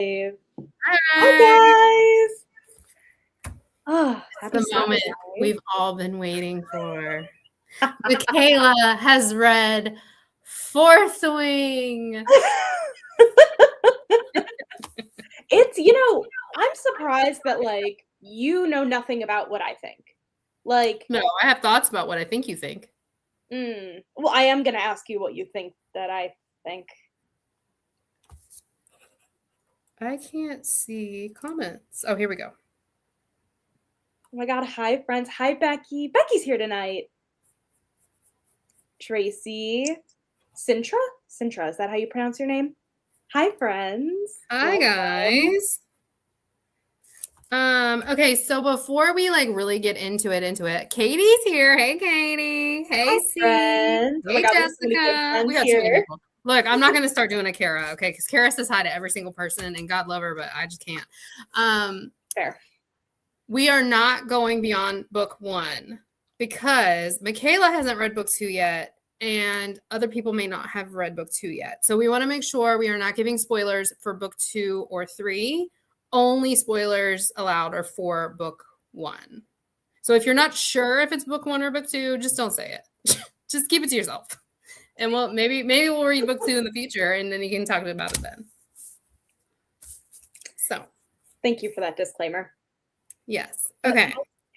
Hi Hi. guys! Oh, happy The moment Saturday. we've all been waiting for. Michaela has read Fourth Wing. It's, I'm surprised that you know nothing about what I think. No, I have thoughts about what I think you think. Well, I am going to ask you what you think that I think. I can't see comments. Oh, here we go. Oh my God. Hi, friends. Hi, Becky. Becky's here tonight. Tracy. Sintra? Sintra, is that how you pronounce your name? Hi, friends. Hi, guys. Okay, so before we really get into it, Katie's here. Hey, Katie. Hey, Hi, C. friends. Oh my Hey, God, there's so many good Jessica. We friends got too many here. people. Look, I'm not going to start doing a Kara, okay? Because Kara says hi to every single person, and God love her, but I just can't. Fair. We are not going beyond book 1 because Michaela hasn't read book 2 yet, and other people may not have read book 2 yet. So we want to make sure we are not giving spoilers for book 2 or 3. Only spoilers allowed are for book 1. So if you're not sure if it's book 1 or book 2, just don't say it. Just keep it to yourself. And maybe we'll read book 2 in the future, and then you can talk about it then. So thank you for that disclaimer. Yes. Okay.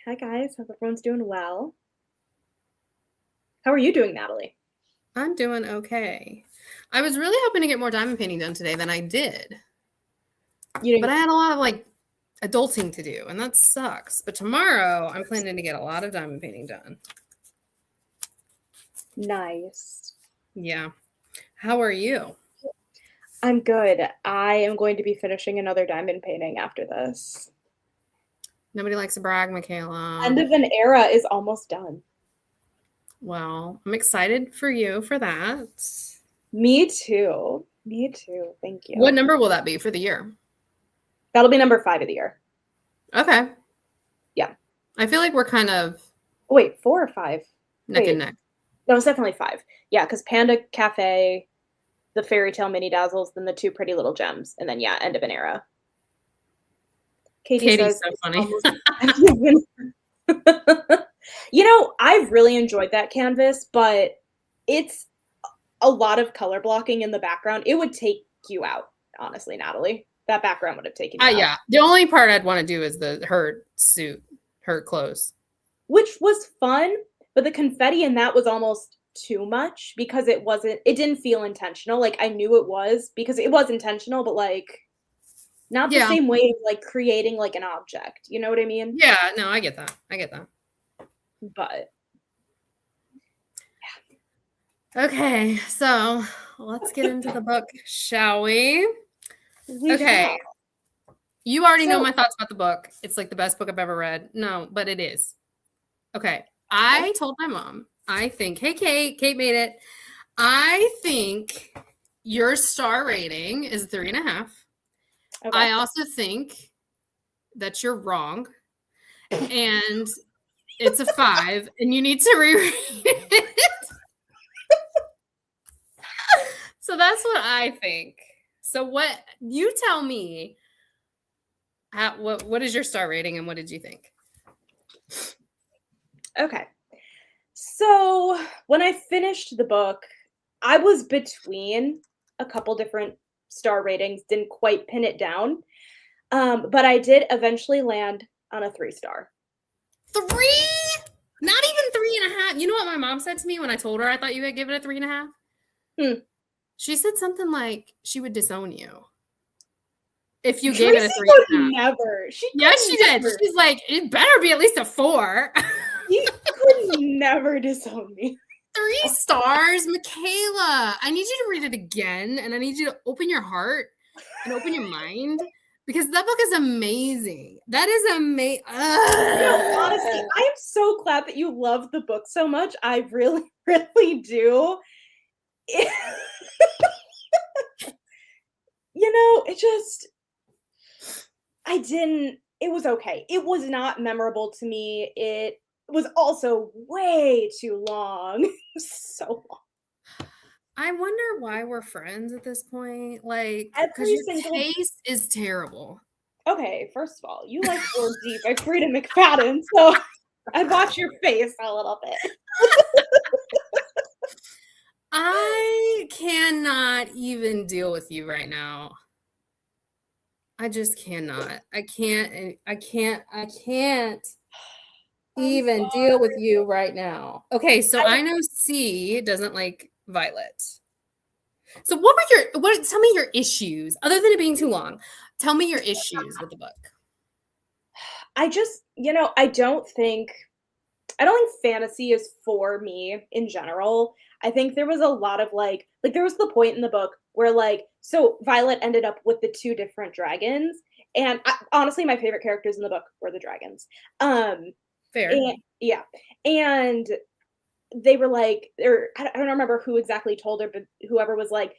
Hi guys, hope everyone's doing well. How are you doing, Natalie? I'm doing okay. I was really hoping to get more diamond painting done today than I did. But I had a lot of adulting to do, and that sucks. But tomorrow I'm planning to get a lot of diamond painting done. Nice. Yeah. How are you? I'm good. I am going to be finishing another diamond painting after this. Nobody likes to brag, Michaela. End of an Era is almost done. Well, I'm excited for you for that. Me too. Me too. Thank you. What number will that be for the year? That'll be number 5 of the year. Okay. Yeah. I feel like we're kind of... Wait, 4 or 5? Neck and neck. That was definitely 5. Yeah, because Panda Cafe, the Fairy Tale Mini Dazzles, then the 2 Pretty Little Gems, and then, yeah, End of an Era. Katie says, so funny. I've really enjoyed that canvas, but it's a lot of color blocking in the background. It would take you out, honestly, Natalie. That background would have taken you out. Yeah. The only part I'd want to do is her suit, her clothes. Which was fun, but the confetti in that was almost too much because it didn't feel intentional. Like, I knew it was because it was intentional, but not the same way of creating an object. You know what I mean? Yeah, no, I get that. But yeah. Okay, so let's get into the book, shall we? Okay. You already know my thoughts about the book. It's the best book I've ever read. No, but it is. Okay. I told my mom, I think, hey, Kate made it. I think your star rating is 3.5. Okay. I also think that you're wrong. And it's a 5, and you need to reread it. So that's what I think. So what you tell me? What is your star rating, and what did you think? Okay. So when I finished the book, I was between a couple different star ratings, didn't quite pin it down. But I did eventually land on a 3-star. 3? Not even 3.5. You know what my mom said to me when I told her I thought you had given it 3.5? She said something like she would disown you if you gave it a 3.5. Never. She did. She's like, it better be at least a 4. You could never disown me. 3 stars, Michaela. I need you to read it again, and I need you to open your heart and open your mind. Because that book is amazing. That is amazing. Honestly, I am so glad that you love the book so much. I really, really do. It was okay. It was not memorable to me. It was also way too long. So long. I wonder why we're friends at this point. Like, because Every your single taste is terrible. Okay, first of all, you like World Deep by Frida McFadden, so I'd watch your face a little bit. I cannot even deal with you right now. I just cannot. I can't even deal with you right now. Okay, so I know C doesn't like Violet. So tell me your issues other than it being too long. Tell me your issues with the book. I just, I don't think fantasy is for me in general. I think there was a lot of like there was the point in the book where so Violet ended up with the two different dragons, and honestly my favorite characters in the book were the dragons. Fair. And, yeah. And they were like, or I don't remember who exactly told her, but whoever was like,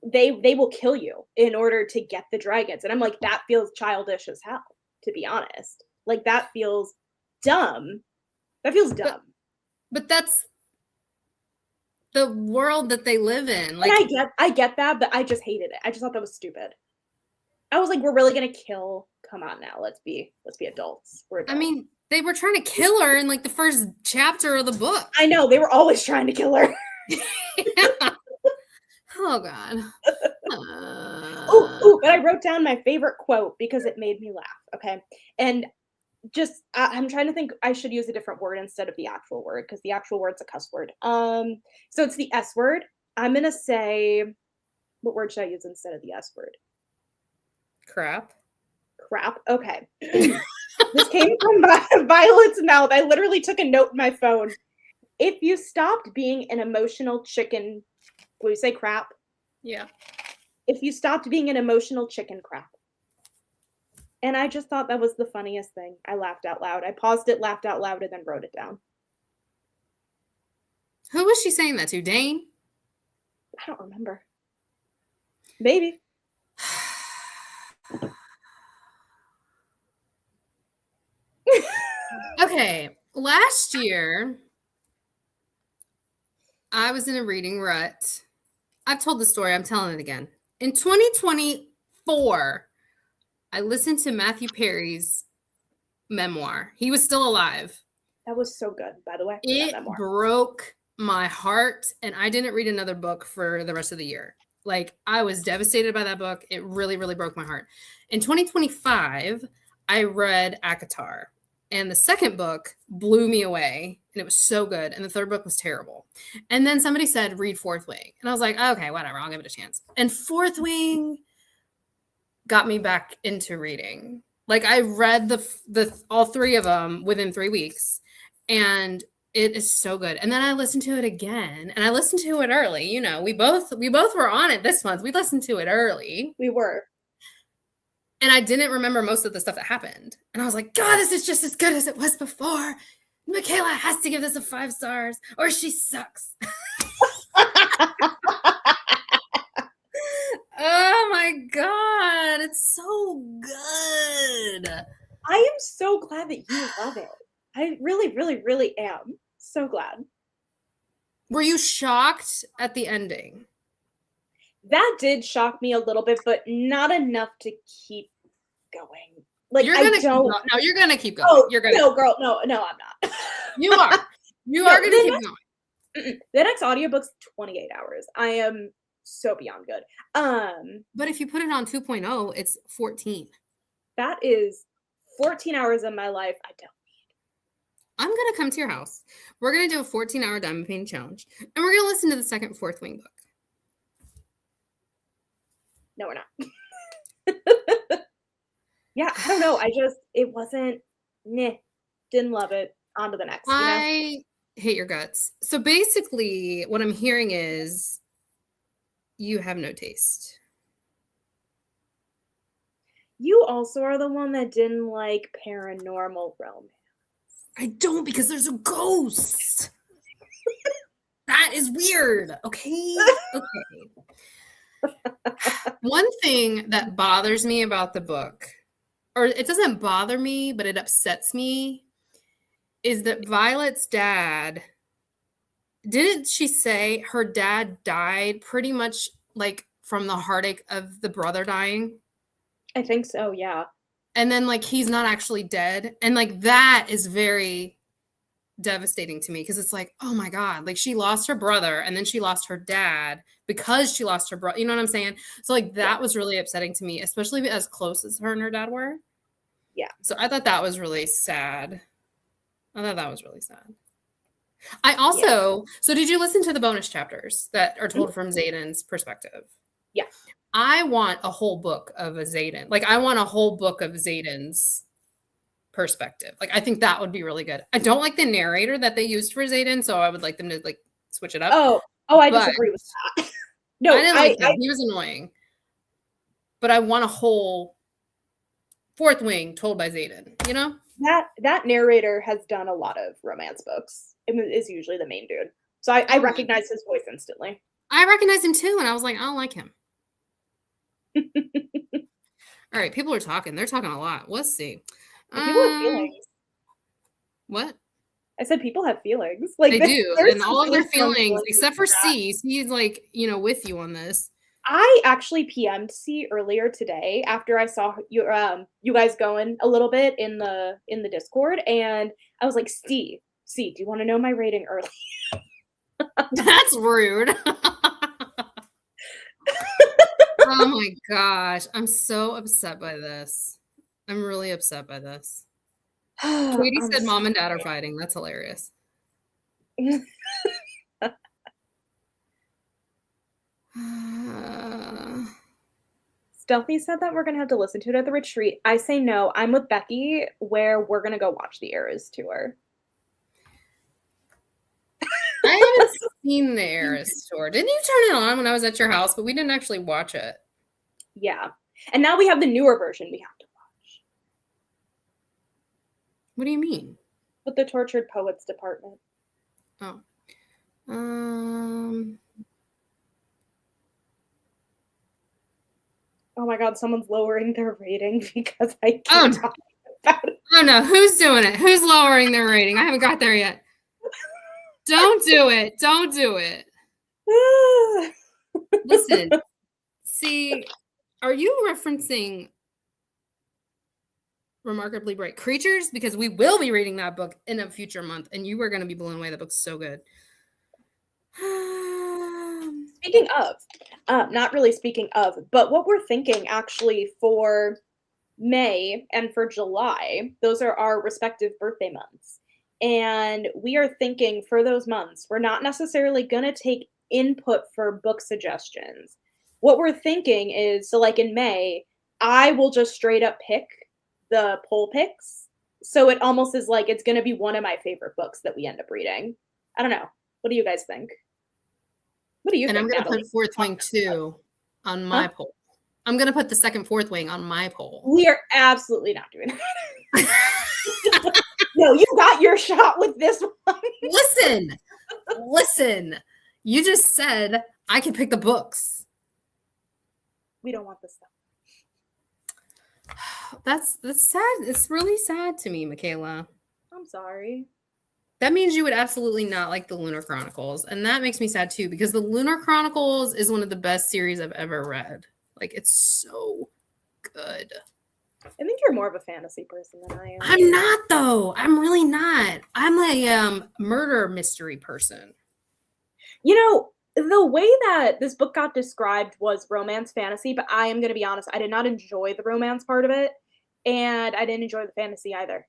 they will kill you in order to get the dragons. And I'm like, that feels childish as hell, to be honest. Like that feels dumb. That feels dumb. But that's the world that they live in. Like, and I get that, but I just hated it. I just thought that was stupid. I was like, we're really gonna kill. Come on now, let's be adults. We're adults. I mean, they were trying to kill her in like the first chapter of the book. I know, they were always trying to kill her. Oh God. But I wrote down my favorite quote because it made me laugh. Okay, and just I'm trying to think. I should use a different word instead of the actual word because the actual word's a cuss word. So it's the S word. I'm gonna say, what word should I use instead of the S word? Crap. Okay. This came from Violet's mouth. I literally took a note in my phone. If you stopped being an emotional chicken, will you say crap? Yeah. If you stopped being an emotional chicken crap. And I just thought that was the funniest thing. I laughed out loud. I paused it, laughed out loud, and then wrote it down. Who was she saying that to? Dane? I don't remember. Maybe. Okay. Last year, I was in a reading rut. I've told the story. I'm telling it again. In 2024, I listened to Matthew Perry's memoir. He was still alive. That was so good, by the way. It broke my heart, and I didn't read another book for the rest of the year. Like, I was devastated by that book. It really, really broke my heart. In 2025, I read ACOTAR, and the second book blew me away, and it was so good, and the third book was terrible. And then somebody said, read Fourth Wing, and I was like, okay, whatever, I'll give it a chance. And Fourth Wing got me back into reading. Like, I read the all three of them within 3 weeks, and it is so good. And then I listened to it again, and I listened to it early. You know, we both were on it this month. We listened to it early. We were. And I didn't remember most of the stuff that happened. And I was like, God, this is just as good as it was before. Michaela has to give this a 5 stars or she sucks. Oh my God. It's so good. I am so glad that you love it. I really, really, really am. So glad. Were you shocked at the ending? That did shock me a little bit, but not enough to keep going. Like, you're gonna no, you're gonna keep going. Oh, you're gonna no, girl, no, I'm not. You are. You are gonna keep going. The next audiobook's 28 hours. I am so beyond good. But if you put it on 2.0, it's 14. That is 14 hours of my life I don't need. I'm gonna come to your house. We're gonna do a 14-hour diamond painting challenge, and we're gonna listen to the second Fourth Wing book. No, we're not. Yeah, I don't know. It wasn't, didn't love it. On to the next. I hate your guts. So basically, what I'm hearing is you have no taste. You also are the one that didn't like paranormal romance. I don't, because there's a ghost. That is weird. Okay. One thing that bothers me about the book, or it doesn't bother me, but it upsets me, is that Violet's dad didn't she say her dad died pretty much like from the heartache of the brother dying? I think so, yeah. And then like he's not actually dead. And like that is very devastating to me because it's like, oh my God, like she lost her brother and then she lost her dad because she lost her brother. You know what I'm saying? So like that was really upsetting to me, especially as close as her and her dad were. Yeah. So I thought that was really sad. I also, so did you listen to the bonus chapters that are told from Xaden's perspective? Yeah. I want a whole book of a Xaden. Like I want a whole book of Xaden's perspective. Like I think that would be really good. I don't like the narrator that they used for Xaden, so I would like them to like switch it up. I disagree with that. No, I didn't like him. He was annoying. But I want a whole fourth wing told by Xaden, you know? That narrator has done a lot of romance books. It is usually the main dude. So I recognize his voice instantly. I recognized him too, and I was like, I don't like him. All right, people are talking. They're talking a lot. Let's see. People have feelings. What? I said people have feelings. Like they do, and all of their feelings, except for C. C's like, you know, with you on this. I actually PM'd C earlier today after I saw you guys going a little bit in the Discord, and I was like, C, do you want to know my rating early? That's rude. Oh my gosh, I'm so upset by this. I'm really upset by this. Katie said mom and dad are fighting. That's hilarious. Stealthy said that we're going to have to listen to it at the retreat. I say no. I'm with Becky where we're going to go watch the Eras tour. I haven't seen the Eras tour. Didn't you turn it on when I was at your house? But we didn't actually watch it. Yeah. And now we have the newer version we have to watch. What do you mean? With the Tortured Poets Department. Oh. Oh my God, someone's lowering their rating because I can't talk about it. Oh no, who's doing it? Who's lowering their rating? I haven't got there yet. Don't do it. Don't do it. Listen, see, are you referencing Remarkably Bright Creatures? Because we will be reading that book in a future month, and you are going to be blown away. That book's so good. Speaking of, not really speaking of, but what we're thinking actually for May and for July, those are our respective birthday months. And we are thinking for those months, we're not necessarily going to take input for book suggestions. What we're thinking is, so like in May, I will just straight up pick the poll picks. So it almost is like it's going to be one of my favorite books that we end up reading. I don't know. What do you guys think? What do you think? And I'm going to put Fourth Wing 2 on my poll. I'm going to put the second Fourth Wing on my poll. We are absolutely not doing that. No, you got your shot with this one. Listen. You just said I can pick the books. We don't want this stuff. That's sad. It's really sad to me, Michaela. I'm sorry. That means you would absolutely not like the Lunar Chronicles. And that makes me sad too, because the Lunar Chronicles is one of the best series I've ever read. Like, it's so good. I think you're more of a fantasy person than I am. I'm not, though. I'm really not. I'm a murder mystery person. You know, the way that this book got described was romance fantasy, but I am going to be honest, I did not enjoy the romance part of it, and I didn't enjoy the fantasy either.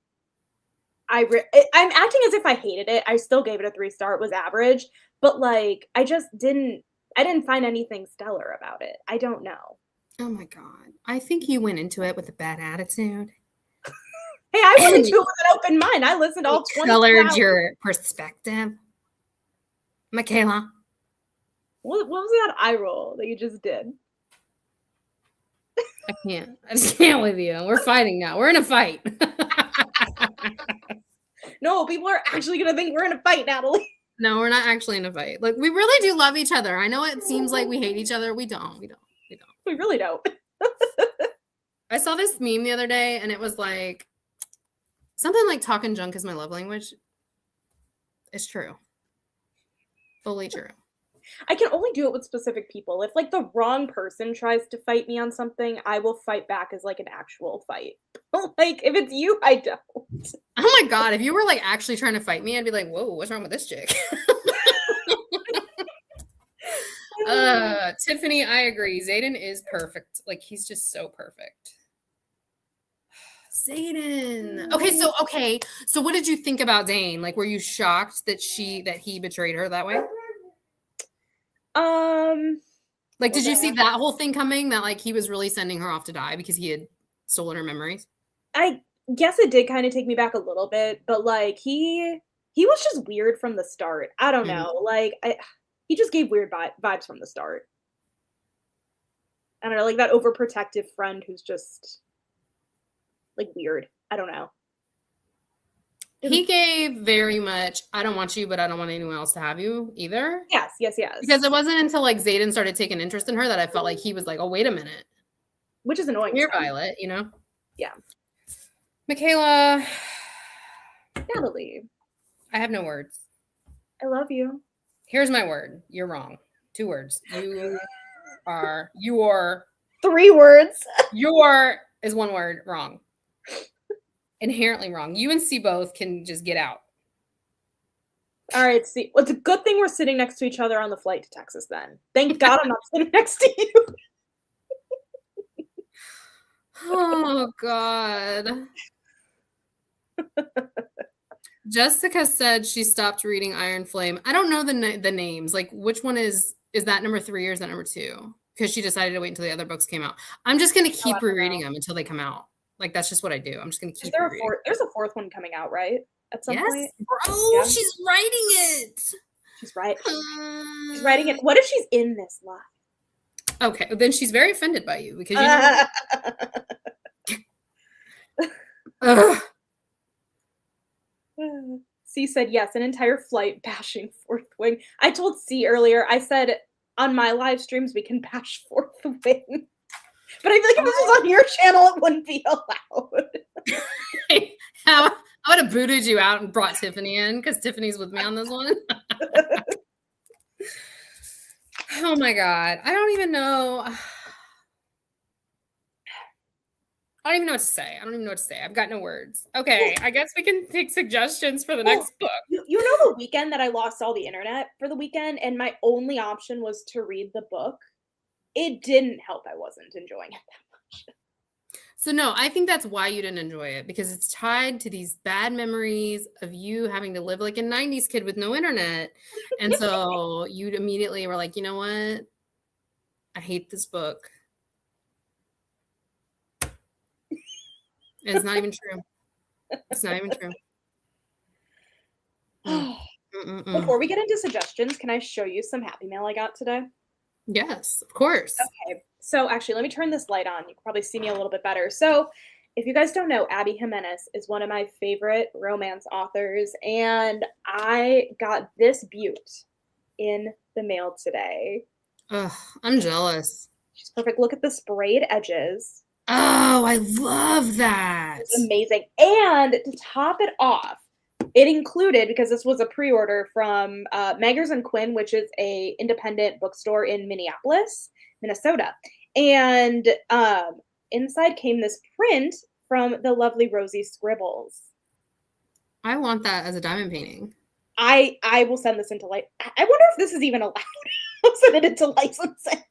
I'm acting as if I hated it. I still gave it a 3-star. It was average, but like I didn't find anything stellar about it. I don't know. Oh my God. I think you went into it with a bad attitude. Hey, I went into it with an open mind. I listened to all 20 colored your perspective. Michaela. What was that eye roll that you just did? I just can't with you. We're fighting now. We're in a fight. No, people are actually going to think we're in a fight, Natalie. No, we're not actually in a fight. Like, we really do love each other. I know it seems like we hate each other. We don't. We really don't. I saw this meme the other day, and it was like, something like talking junk is my love language. It's true. Fully true. I can only do it with specific people. If like the wrong person tries to fight me on something, I will fight back as like an actual fight. Like if it's you, I don't. Oh my God. If you were like actually trying to fight me, I'd be like, whoa, what's wrong with this chick? Tiffany, I agree. Xaden is perfect. Like he's just so perfect. Xaden. Okay. So what did you think about Dane? Like, were you shocked that he betrayed her that way? Like, did you see that whole thing coming? That like he was really sending her off to die because he had stolen her memories? I guess it did kind of take me back a little bit, but like he was just weird from the start. I don't know. Like he just gave weird vibes from the start. I don't know, like that overprotective friend who's just like weird. I don't know. He gave very much, I don't want you, but I don't want anyone else to have you either. Yes. Because it wasn't until like Xaden started taking interest in her that I felt like he was like, oh, wait a minute. Which is annoying. You're Violet, you know? Yeah. Michaela. Natalie. I have no words. I love you. Here's my word. You're wrong. 2 words. You are 3 words. Your is 1 word wrong. Inherently wrong. You and C both can just get out. All right, see. Well, it's a good thing we're sitting next to each other on the flight to Texas then. Thank God I'm not sitting next to you. Oh, God. Jessica said she stopped reading Iron Flame. I don't know the names. Like, which one is that number 3 or is that number 2? Because she decided to wait until the other books came out. I'm just going to keep rereading them until they come out. Like, that's just what I do. I'm just going to keep rereading. There's a 4th one coming out, right? At some point? Bro, yeah. She's writing it. She's writing it. What if she's in this live? Okay, then she's very offended by you because C said yes, an entire flight bashing 4th Wing. I told C earlier, I said on my live streams we can bash 4th Wing. But I feel like if this was on your channel, it wouldn't be allowed. I would have booted you out and brought Tiffany in because Tiffany's with me on this one. Oh my God. I don't even know. I don't even know what to say. I've got no words. Okay, I guess we can take suggestions for the next book. You know the weekend that I lost all the internet for the weekend and my only option was to read the book? It didn't help. I wasn't enjoying it that much. So no, I think that's why you didn't enjoy it because it's tied to these bad memories of you having to live like a 90s kid with no internet. And so you immediately were like, you know what? I hate this book. And it's not even true. It's not even true. Before we get into suggestions, can I show you some Happy Mail I got today? Yes, of course. Okay, so actually, let me turn this light on. You can probably see me a little bit better. So if you guys don't know, Abby Jimenez is one of my favorite romance authors, and I got this beaut in the mail today. Ugh, I'm jealous. She's perfect. Look at the sprayed edges. Oh, I love that. It's amazing. And to top it off, it included, because this was a pre-order from Meggers and Quinn, which is a independent bookstore in Minneapolis, Minnesota. And inside came this print from the lovely Rosie Scribbles. I want that as a diamond painting. I will send this into I wonder if this is even allowed. I'll send it into licensing.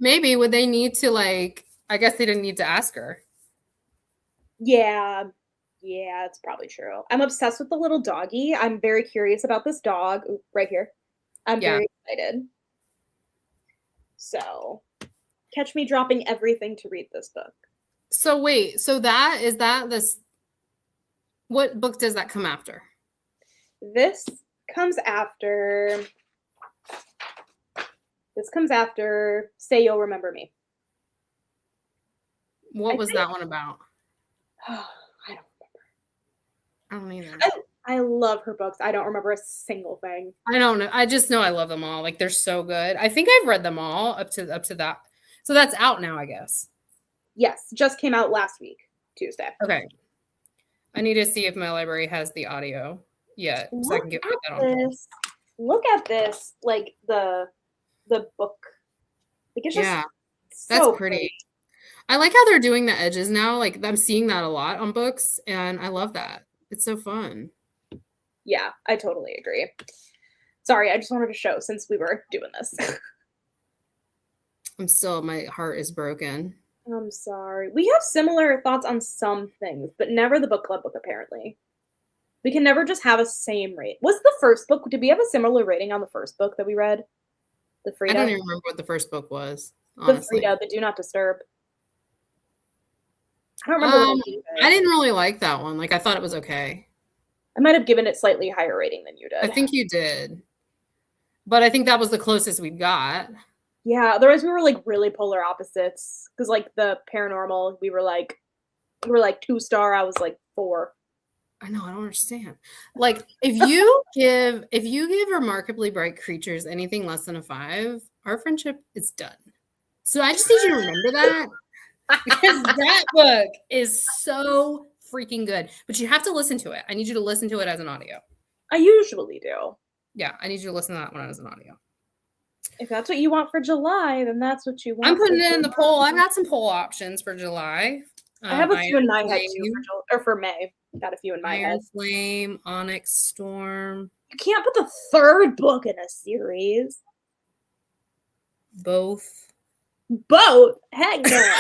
Maybe. Would they need to I guess they didn't need to ask her. Yeah, it's probably true. I'm obsessed with the little doggy. I'm very curious about this dog. Ooh, right here. I'm very excited. So, catch me dropping everything to read this book. So wait, what book does that come after? This comes after Say You'll Remember Me. What was that one about? I don't remember. I don't either. I love her books. I don't remember a single thing. I don't know. I just know I love them all. Like they're so good. I think I've read them all up to that. So that's out now, I guess. Yes, just came out last week, Tuesday. Okay. I need to see if my library has the audio yet, so I can get that on. look at this, like the book. Like it's just that's so pretty. I like how they're doing the edges now. Like I'm seeing that a lot on books, and I love that. It's so fun. Yeah, I totally agree. Sorry, I just wanted to show since we were doing this. My heart is broken. I'm sorry. We have similar thoughts on some things, but never the book club book, apparently. We can never just have a same rate. What's the first book? Did we have a similar rating on the first book that we read? The Frida? I don't even remember what the first book was, honestly. The Frida, the Do Not Disturb. I don't remember. I didn't really like that one. Like, I thought it was okay. I might have given it slightly higher rating than you did. I think you did. But I think that was the closest we got. Yeah, otherwise we were like really polar opposites. Because like the paranormal, we were like 2-star. I was like 4. I know, I don't understand. Like if you give Remarkably Bright Creatures anything less than a 5, our friendship is done. So I just need you to remember that. Because that book is so freaking good. But you have to listen to it. I need you to listen to it as an audio. I usually do. Yeah, I need you to listen to that one as an audio. If that's what you want for July, then that's what you want. I'm putting it in the poll. I've got some poll options for July. I have a few in my head too, for May. Got a few in my head. Iron Flame, Onyx Storm. You can't put the third book in a series. Both. Heck no.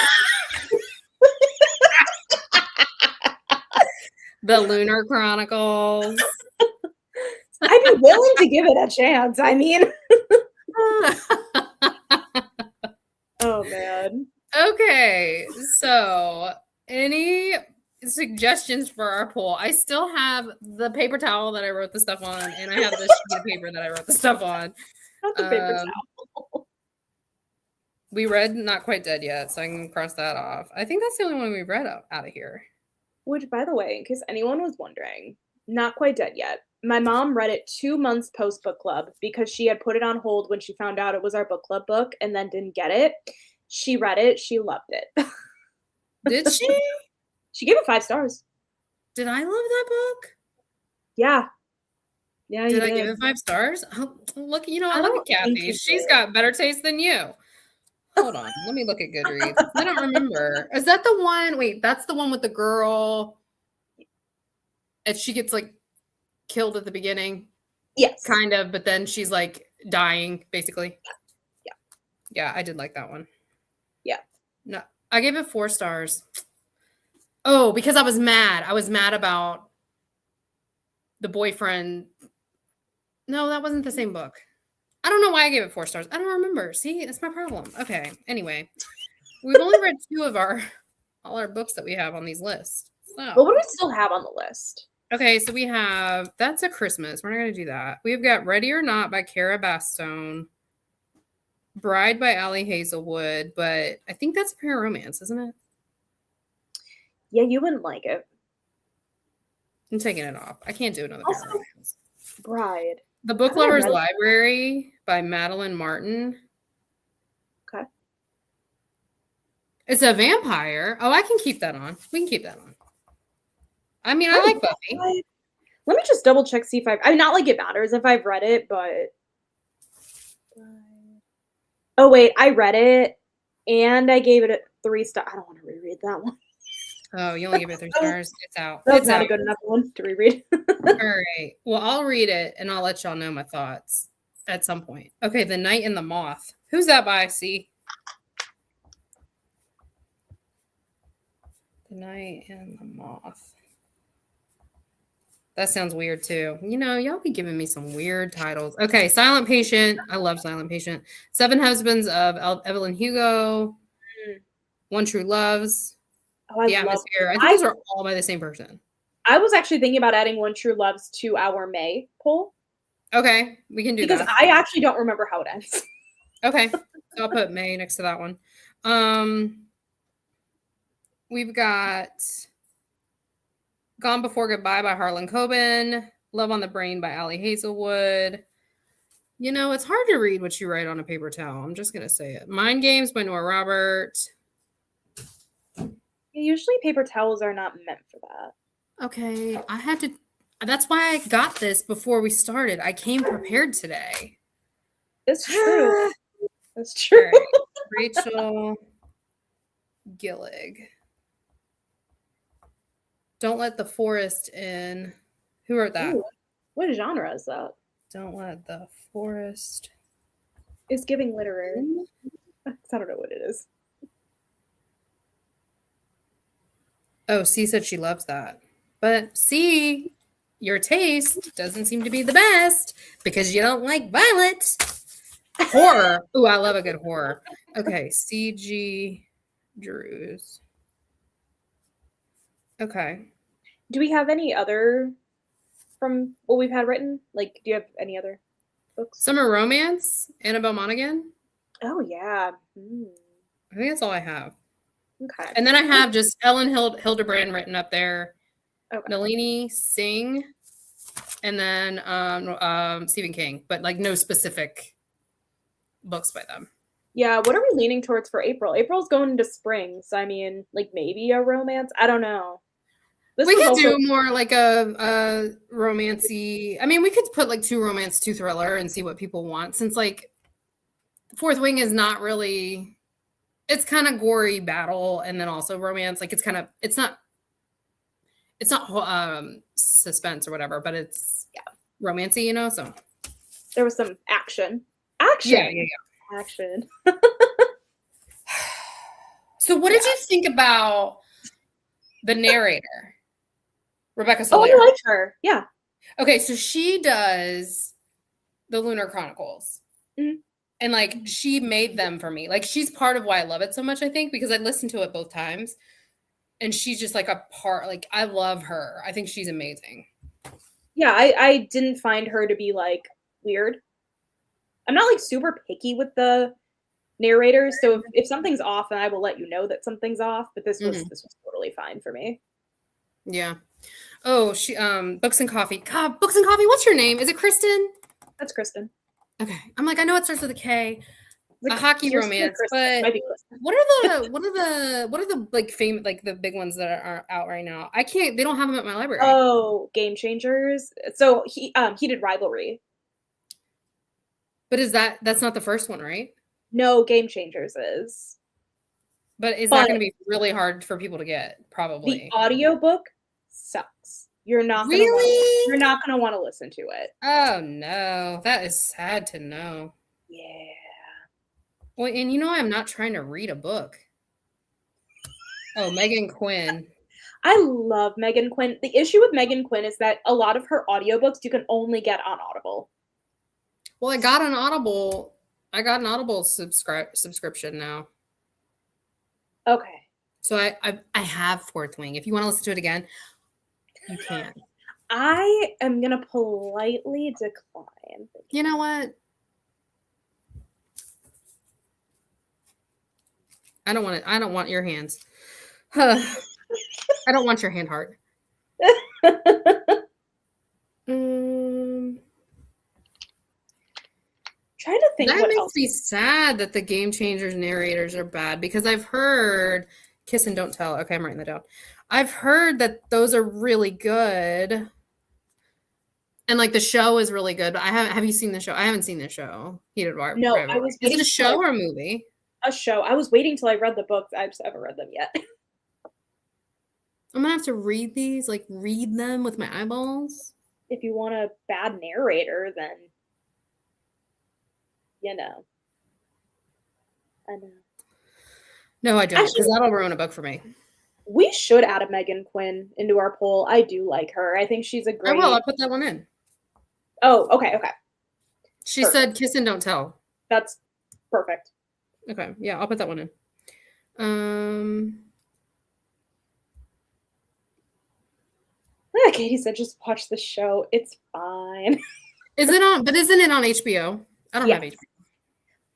The Lunar Chronicles. I'd be willing to give it a chance. I mean. Oh, man. Okay. So, any suggestions for our poll? I still have the paper towel that I wrote the stuff on, and I have this sheet of paper that I wrote the stuff on. Not the paper towel. We read Not Quite Dead Yet, so I can cross that off. I think that's the only one we read out of here. Which, by the way, in case anyone was wondering, Not Quite Dead Yet. My mom read it 2 months post book club because she had put it on hold when she found out it was our book club book and then didn't get it. She read it. She loved it. Did she? She gave it 5 stars. Did I love that book? Yeah. Yeah. Did I give it 5 stars? Oh, look, I look at Kathy. She's got better taste than you. Hold on. Let me look at Goodreads. I don't remember. Is that the one? Wait, that's the one with the girl. And she gets like killed at the beginning. Yes. Kind of, but then she's like dying, basically. Yeah. Yeah, I did like that one. Yeah. No, I gave it 4 stars. Oh, because I was mad. I was mad about the boyfriend. No, that wasn't the same book. I don't know why I gave it 4 stars. I don't remember. See, that's my problem. Okay. Anyway, we've only read 2 of all our books that we have on these lists. So. What would we still have on the list? Okay, so we have That's a Christmas. We're not going to do that. We've got Ready or Not by Kara Bastone, Bride by Ali Hazelwood, but I think that's a romance, isn't it? Yeah, you wouldn't like it. I'm taking it off. I can't do another romance. Bride. The Book Lover's Library by Madeline Martin. Okay. It's a vampire. Oh, I can keep that on. We can keep that on. I mean, I like Buffy. Let me just double check, see if I mean, not like it matters if I've read it, but. Oh, wait, I read it and I gave it a 3 stars. I don't want to reread that one. Oh, you only give it 3 stars? It's out. That's not a good enough one to reread. All right. Well, I'll read it and I'll let y'all know my thoughts at some point. Okay, The Night and the Moth. Who's that by? See? The Night and the Moth. That sounds weird too. Y'all be giving me some weird titles. Okay, Silent Patient. I love Silent Patient. 7 Husbands of Evelyn Hugo. One True Loves. Oh, The Atmosphere. I think those are all by the same person. I was actually thinking about adding One True Loves to our May poll. Okay, we can do that. Because I actually don't remember how it ends. Okay, so I'll put May next to that one. We've got Gone Before Goodbye by Harlan Coben. Love on the Brain by Ali Hazelwood. It's hard to read what you write on a paper towel. I'm just going to say it. Mind Games by Nora Robert. Usually paper towels are not meant for that. Okay, I had That's why I got this before we started. I came prepared today. It's true. That's true. Right. Rachel Gillig. Don't Let the Forest In. Who wrote that? Ooh, what genre is that? Don't Let the Forest. It's giving literary. I don't know what it is. Oh, C said she loves that. But C, your taste doesn't seem to be the best because you don't like Violet. Horror. Ooh, I love a good horror. Okay, C.G. Drews. Okay. Do we have any other from what we've had written? Like, do you have any other books? Summer Romance, Annabelle Monaghan. Oh, yeah. I think that's all I have. Okay. And then I have just Ellen Hildebrand written up there. Okay. Nalini Singh. And then Stephen King, but like no specific books by them. Yeah, what are we leaning towards for April? April's going into spring, so I mean, like maybe a romance. I don't know. We could do more like a romancy. I mean, we could put like 2 romance, 2 thriller, and see what people want. Since like Fourth Wing is not really, it's kind of gory battle, and then also romance. Like it's not suspense or whatever, but it's romancy, you know. So there was some action. Yeah. Action. So what did you think about the narrator, Rebecca Soler? Oh, I like her. Yeah. Okay, so she does the Lunar Chronicles. Mm-hmm. And like she made them for me. Like she's part of why I love it so much, I think, because I listened to it both times. And she's just like a part, like I love her. I think she's amazing. Yeah, I didn't find her to be like weird. I'm not like super picky with the narrators, so if something's off, then I will let you know that something's off. But this was totally fine for me. Yeah. Oh, she Books and Coffee. God, Books and Coffee. What's your name? Is it Kristen? That's Kristen. Okay. I'm like, I know it starts with a K. A hockey romance, but what are the like famous, like the big ones that are out right now? They don't have them at my library. Oh, Game Changers. So he did Rivalry. But that's not the first one, right? No, Game Changers is. But is that going to be really hard for people to get? Probably. The audiobook sucks. You're not going to want to listen to it. Oh no, that is sad to know. Yeah. Well, and you know, I'm not trying to read a book. Oh, Megan Quinn. I love Megan Quinn. The issue with Megan Quinn is that a lot of her audiobooks you can only get on Audible. Well, I got an Audible subscription now. Okay. So I have Fourth Wing. If you want to listen to it again, you can. I am going to politely decline. You know what? I don't want it. I don't want your hands. I don't want your hand heart. Trying to think. That makes me sad that the Game Changers narrators are bad because I've heard Kiss and Don't Tell. Okay, I'm writing that down. I've heard that those are really good. And like the show is really good, but have you seen the show? I haven't seen the show. Heated Rivalry. No, I was. Is it a show or a movie? A show. I was waiting till I read the books. I just haven't read them yet. I'm gonna have to read these, like read them with my eyeballs. If you want a bad narrator, then you know. I know. No, I don't, because that'll ruin a book for me. We should add a Megan Quinn into our poll. I do like her. I think she's a great. I will. I'll put that one in. Oh, okay. She said Kiss and Don't Tell. That's perfect. Okay. Yeah, I'll put that one in. Katie said just watch the show. It's fine. Isn't it on HBO? I don't have HBO.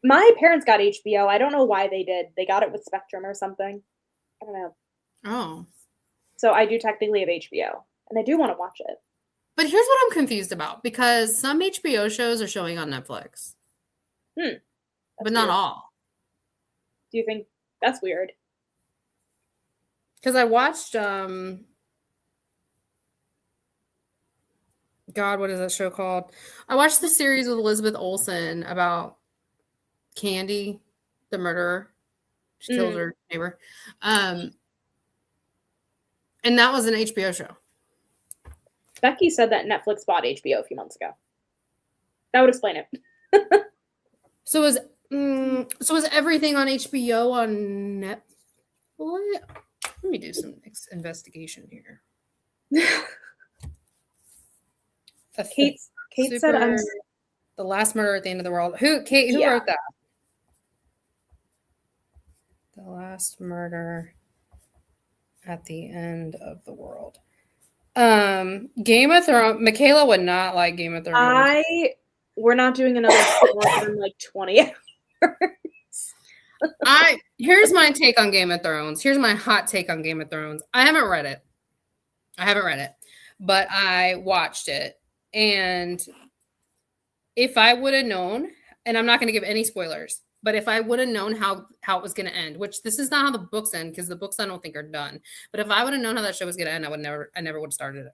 My parents got HBO. I don't know why they did. They got it with Spectrum or something. I don't know. Oh. So I do technically have HBO, and I do want to watch it. But here's what I'm confused about, because some HBO shows are showing on Netflix. But not all. Do you think that's weird? Because I watched God, what is that show called? I watched the series with Elizabeth Olsen about Candy, the murderer. She kills her neighbor. And that was an HBO show. Becky said that Netflix bought HBO a few months ago. That would explain it. So is everything on HBO on Netflix? Let me do some investigation here. Kate said I'm The Last Murder at the End of the World. Who wrote that? The Last Murder at the End of the World. Game of Thrones. Michaela would not like Game of Thrones. We're not doing another more than like 20 hours. Here's my take on Game of Thrones. Here's my hot take on Game of Thrones. I haven't read it, but I watched it. And if I would have known, and I'm not going to give any spoilers, but if I would have known how it was going to end, which this is not how the books end, because the books I don't think are done. But if I would have known how that show was going to end, I never would have started it.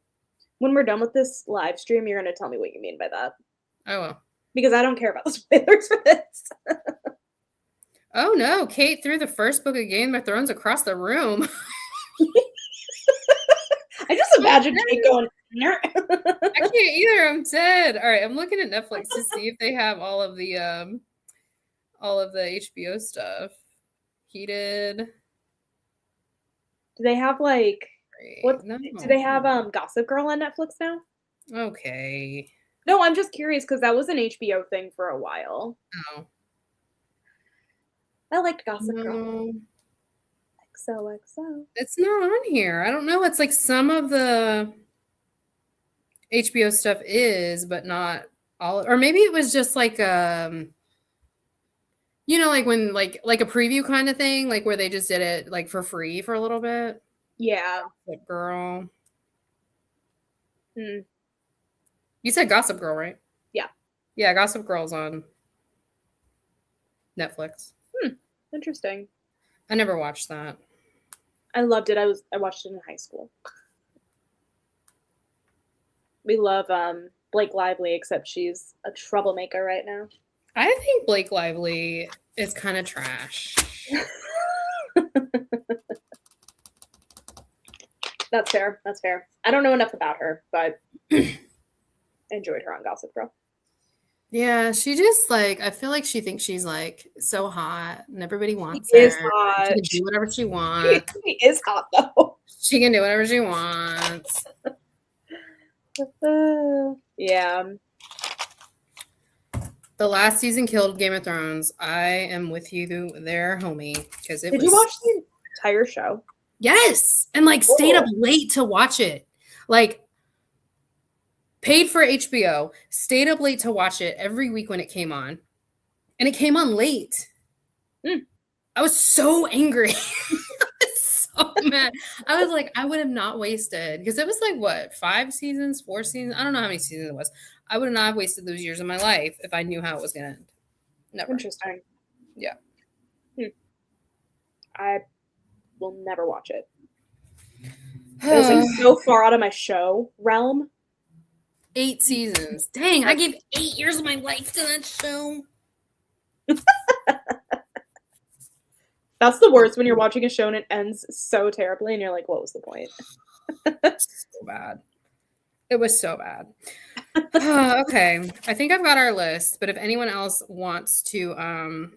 When we're done with this live stream, you're going to tell me what you mean by that. I will. Because I don't care about the spoilers for this. Oh no, Kate threw the first book of Game of Thrones across the room. I just imagine Kate going, I can't either. I'm dead. All right, I'm looking at Netflix to see if they have all of the HBO stuff. Heated. Do they have like what? No. Do they have Gossip Girl on Netflix now? Okay. No, I'm just curious because that was an HBO thing for a while. Oh. I liked Gossip Girl. XOXO. It's not on here. I don't know. It's like some of the HBO stuff is, but not all. Or maybe it was just like you know, like when like a preview kind of thing, like where they just did it like for free for a little bit. Yeah. Gossip Girl. Hmm. You said Gossip Girl, right? Yeah. Yeah, Gossip Girl's on Netflix. Interesting. I never watched that. I loved it. I watched it in high school. We love Blake Lively, except she's a troublemaker right now. I think Blake Lively is kind of trash. That's fair. That's fair. I don't know enough about her, but I enjoyed her on Gossip Girl. Yeah, she just like, I feel like she thinks she's like so hot and everybody wants she her. Is hot. She can do whatever she wants. She is hot though. She can do whatever she wants. Yeah. The last season killed Game of Thrones. I am with you there, homie. Because Did you watch the entire show? Yes. And like stayed up late to watch it. Like paid for HBO, stayed up late to watch it every week when it came on. And it came on late. I was so angry. So mad. I was like, I would have not wasted, because it was like what, 5 seasons, 4 seasons? I don't know how many seasons it was. I would not have wasted those years of my life if I knew how it was going to end. Never. Interesting. Yeah. I will never watch it. It was like so far out of my show realm. 8 seasons. Dang, I gave 8 years of my life to that show. That's the worst, when you're watching a show and it ends so terribly and you're like, what was the point? So bad. It was so bad. Okay. I think I've got our list, but if anyone else wants to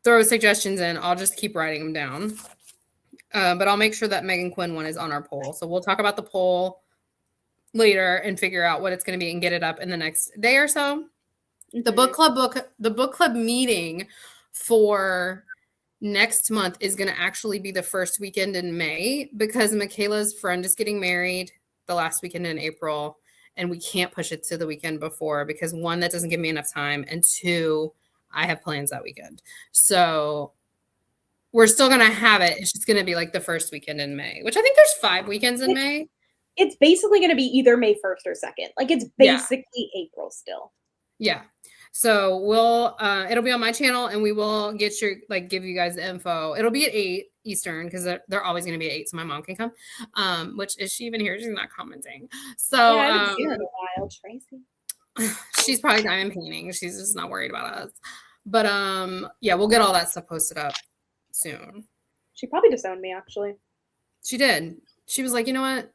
throw suggestions in, I'll just keep writing them down. But I'll make sure that Megan Quinn one is on our poll. So we'll talk about the poll later and figure out what it's going to be and get it up in the next day or so. Mm-hmm. The book club meeting for next month is going to actually be the first weekend in May, because Michaela's friend is getting married the last weekend in April, and we can't push it to the weekend before because 1, that doesn't give me enough time, and 2, I have plans that weekend. So we're still going to have it. It's just going to be like the first weekend in May, which I think there's 5 weekends in May. It's basically going to be either May 1st or 2nd. Like, it's basically April still. Yeah. So we'll it'll be on my channel, and we will give you guys the info. It'll be at 8. Eastern because they're always going to be at 8, so my mom can come. Which is she even here? She's not commenting. So yeah, I haven't seen her in a while, Tracy. She's probably diamond painting. She's just not worried about us. But yeah, we'll get all that stuff posted up soon. She probably disowned me, actually. She did. She was like, you know what?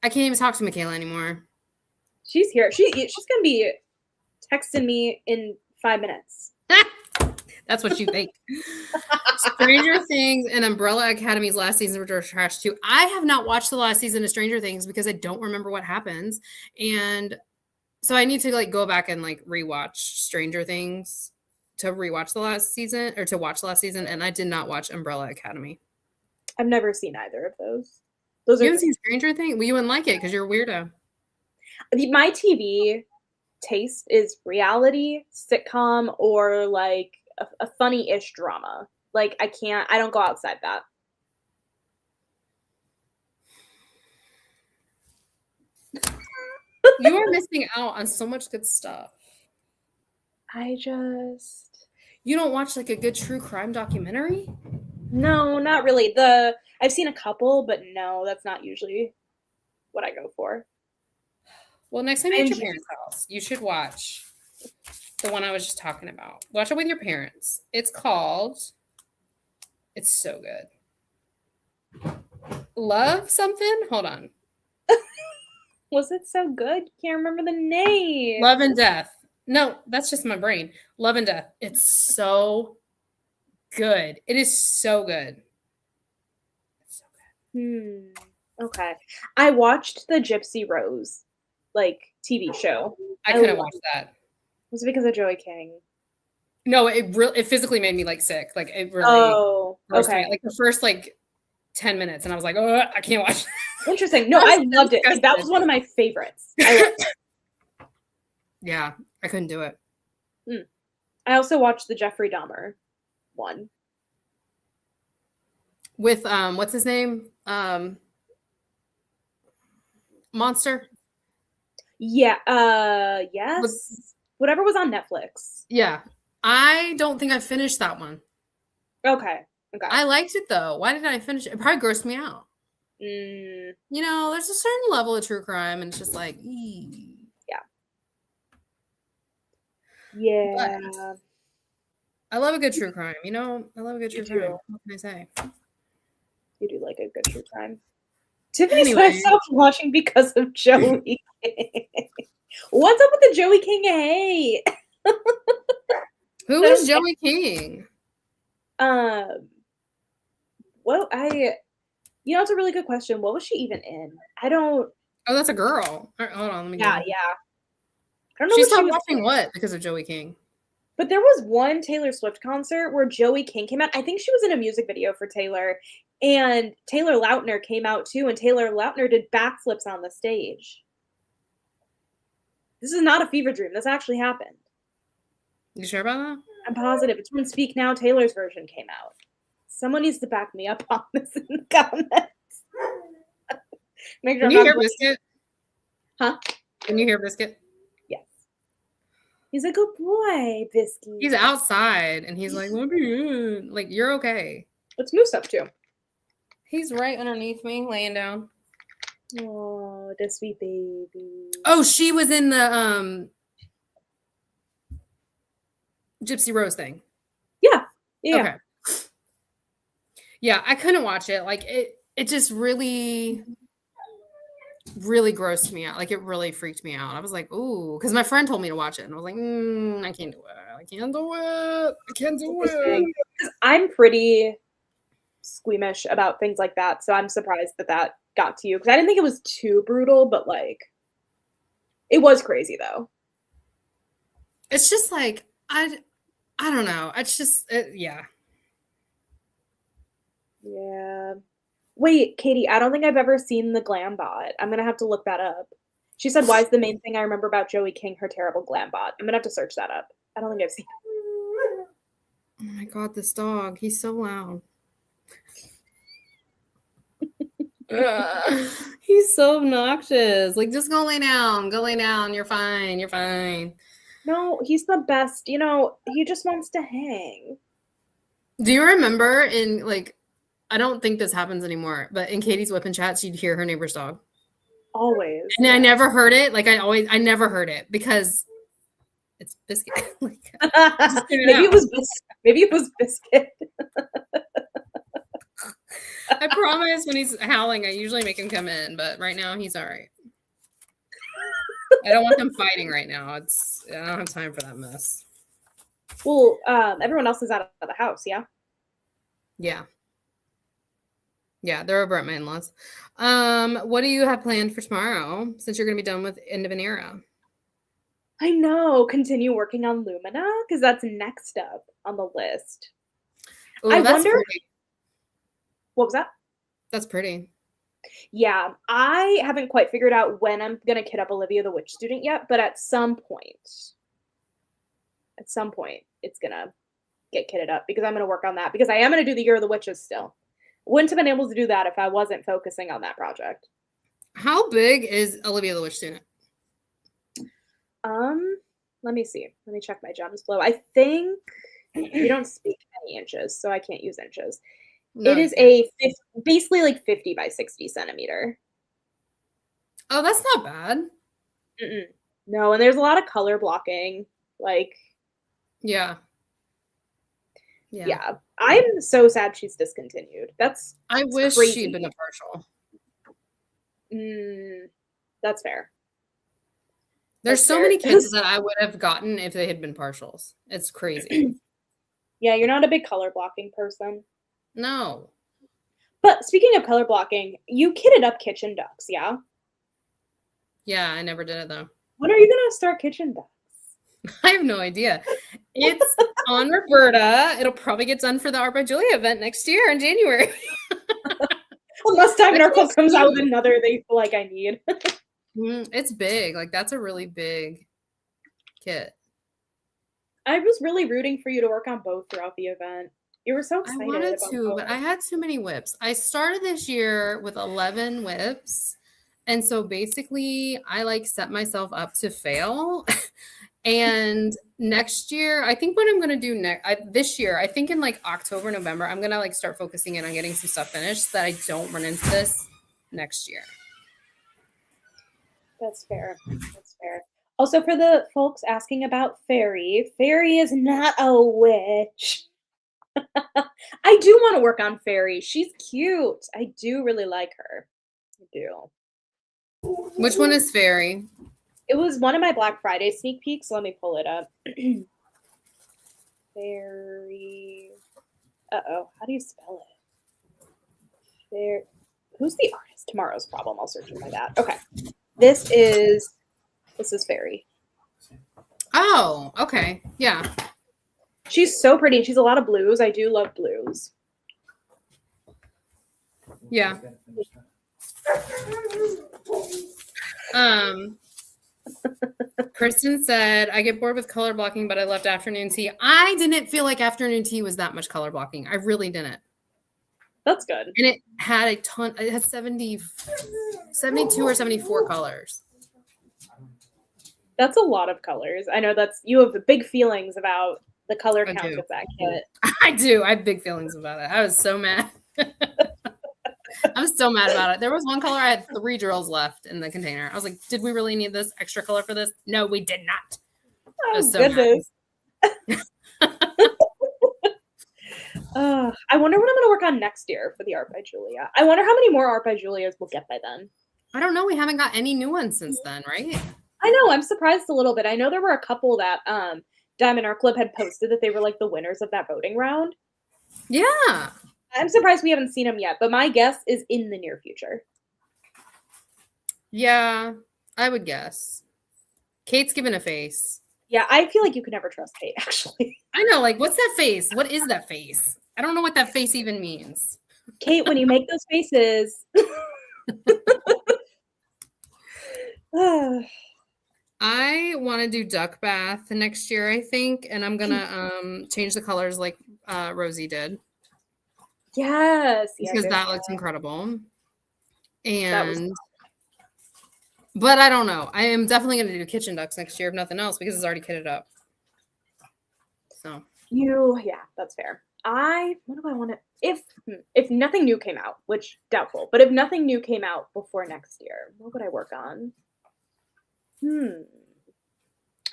I can't even talk to Michaela anymore. She's here. She's gonna be texting me in 5 minutes. That's what you think. Stranger Things and Umbrella Academy's last season were trash too. I have not watched the last season of Stranger Things because I don't remember what happens, and so I need to like go back and like rewatch Stranger Things to rewatch the last season or to watch the last season. And I did not watch Umbrella Academy. I've never seen either of those. You haven't seen Stranger Things? Well, you wouldn't like it because you're a weirdo. My TV taste is reality, sitcom, or like a funny-ish drama. Like I don't go outside that. You are missing out on so much good stuff. You don't watch like a good true crime documentary? No, not really. I've seen a couple, but no, that's not usually what I go for. Well, next time you're at your parents' house, you should watch the one I was just talking about. Watch it with your parents. It's so good. Love something? Hold on. Was it so good? Can't remember the name. Love and Death. No, that's just my brain. Love and Death. It's so good. It is so good. It's so good. Okay. I watched the Gypsy Rose TV show. I couldn't watch that. Was it because of Joey King? No, it physically made me sick. It really okay. Me. The first 10 minutes and I was like, oh, I can't watch that. Interesting. No, I loved it. That was one of my favorites. Yeah, I couldn't do it. I also watched the Jeffrey Dahmer one. With what's his name? Monster. Yeah. Yes. Whatever was on Netflix. Yeah. I don't think I finished that one. Okay. I liked it though. Why didn't I finish it? It probably grossed me out. There's a certain level of true crime, and it's just yeah. But I love a good true crime. I love a good true crime. What can I say? You do like a good true crime. Tiffany said I stopped watching because of Joey King. What's up with the Joey King hate? Who is Joey King? Well, it's a really good question. What was she even in? I don't. Oh, that's a girl. Right, hold on, let me. Yeah. I don't know. She stopped watching what because of Joey King. But there was one Taylor Swift concert where Joey King came out. I think she was in a music video for Taylor, and Taylor Lautner came out too. And Taylor Lautner did backflips on the stage. This is not a fever dream. This actually happened. You sure about that? I'm positive. It's when Speak Now Taylor's version came out. Someone needs to back me up on this in the comments. Make sure. Can you hear Biscuit? Huh? Can you hear Biscuit? Yes. He's a good boy, Biscuit. He's outside, and he's like, "What are you doing?" You're okay. What's Moose up to? He's right underneath me, laying down. Oh, the sweet baby. Oh, she was in the Gypsy Rose thing. Yeah. Okay. Yeah, I couldn't watch it. It just really, really grossed me out. It really freaked me out. I was like, ooh, because my friend told me to watch it, and I was like, I can't do it. I can't do it. I'm pretty squeamish about things like that, so I'm surprised that got to you, because I didn't think it was too brutal, but it was crazy though. It's just I don't know. It's just yeah. Yeah. Wait, Katie, I don't think I've ever seen the glam bot. I'm going to have to look that up. She said, why is the main thing I remember about Joey King her terrible glam bot? I'm going to have to search that up. I don't think I've seen it. Oh my God, this dog. He's so loud. He's so obnoxious. Just go lay down. Go lay down. You're fine. You're fine. No, he's the best. He just wants to hang. Do you remember in I don't think this happens anymore, but in Katie's whip and chat, she'd hear her neighbor's dog. Always. And I never heard it. Like I never heard it because it's Biscuit. Maybe it was Biscuit. I promise when he's howling, I usually make him come in, but right now he's all right. I don't want them fighting right now. I don't have time for that mess. Well, everyone else is out of the house, yeah? Yeah. Yeah, they're over at my in-laws. What do you have planned for tomorrow since you're going to be done with End of an Era? I know. Continue working on Lumina because that's next up on the list. Ooh, I wonder. Pretty. What was that? That's pretty. Yeah, I haven't quite figured out when I'm going to kit up Olivia the Witch Student yet, but at some point, it's going to get kitted up because I'm going to work on that because I am going to do the Year of the Witches still. Wouldn't have been able to do that if I wasn't focusing on that project. How big is Olivia the Witch Student? Let me see. Let me check my gems flow. I think you don't speak any inches, so I can't use inches. No, it is basically like 50 by 60 centimeter. Oh, that's not bad. No, and there's a lot of color blocking. Like, yeah. I'm so sad she's discontinued. I wish crazy. She'd been a partial. That's fair. There's so many kids that I would have gotten if they had been partials. It's crazy. Yeah, you're not a big color blocking person. No. But speaking of color blocking, you kitted up Kitchen Ducks, yeah? Yeah, I never did it though. When are you going to start Kitchen Ducks? I have no idea. It's on Roberta. It'll probably get done for the Art by Julia event next year in January. Unless Diamond Art Club comes out with another they feel like I need. It's big. Like, that's a really big kit. I was really rooting for you to work on both throughout the event. You were so excited. I wanted to, but I had too many whips. I started this year with 11 whips. And so basically, I set myself up to fail. And next year, I think what I'm going to do this year, I think in October, November, I'm going to start focusing in on getting some stuff finished so that I don't run into this next year. That's fair. Also, for the folks asking about Fairy is not a witch. I do want to work on Fairy. She's cute. I do really like her. I do. Which one is Fairy? It was one of my Black Friday sneak peeks. Let me pull it up. Fairy. Uh-oh. How do you spell it? Who's the artist? Tomorrow's Problem. I'll search it by that. Okay. This is Fairy. Oh, okay. Yeah. She's so pretty. She's a lot of blues. I do love blues. Yeah. Kristen said, I get bored with color blocking, but I loved afternoon tea. I didn't feel like afternoon tea was that much color blocking. I really didn't. That's good. And it had a ton. It had 72 or 74 colors. That's a lot of colors. I know you have big feelings about the color count of that kit. I do. I have big feelings about it. I was so mad. I'm still mad about it. There was one color I had 3 drills left in the container. I was like, did we really need this extra color for this? No, we did not. Oh, so goodness. I wonder what I'm going to work on next year for the Art by Julia. I wonder how many more Art by Julias we'll get by then. I don't know. We haven't got any new ones since then, right? I know. I'm surprised a little bit. I know there were a couple that Diamond Art Club had posted that they were the winners of that voting round. Yeah. I'm surprised we haven't seen them yet, but my guess is in the near future. Yeah, I would guess. Kate's given a face. Yeah, I feel like you can never trust Kate, actually. I know, what's that face? What is that face? I don't know what that face even means. Kate, when you make those faces. I want to do Duck Bath next year, I think, and I'm going to change the colors like Rosie did. Yes. Because that looks incredible. But I don't know. I am definitely going to do Kitchen Ducks next year, if nothing else, because it's already kitted up. So. Yeah, that's fair. What do I want to? if nothing new came out, which doubtful, but if nothing new came out before next year, what would I work on?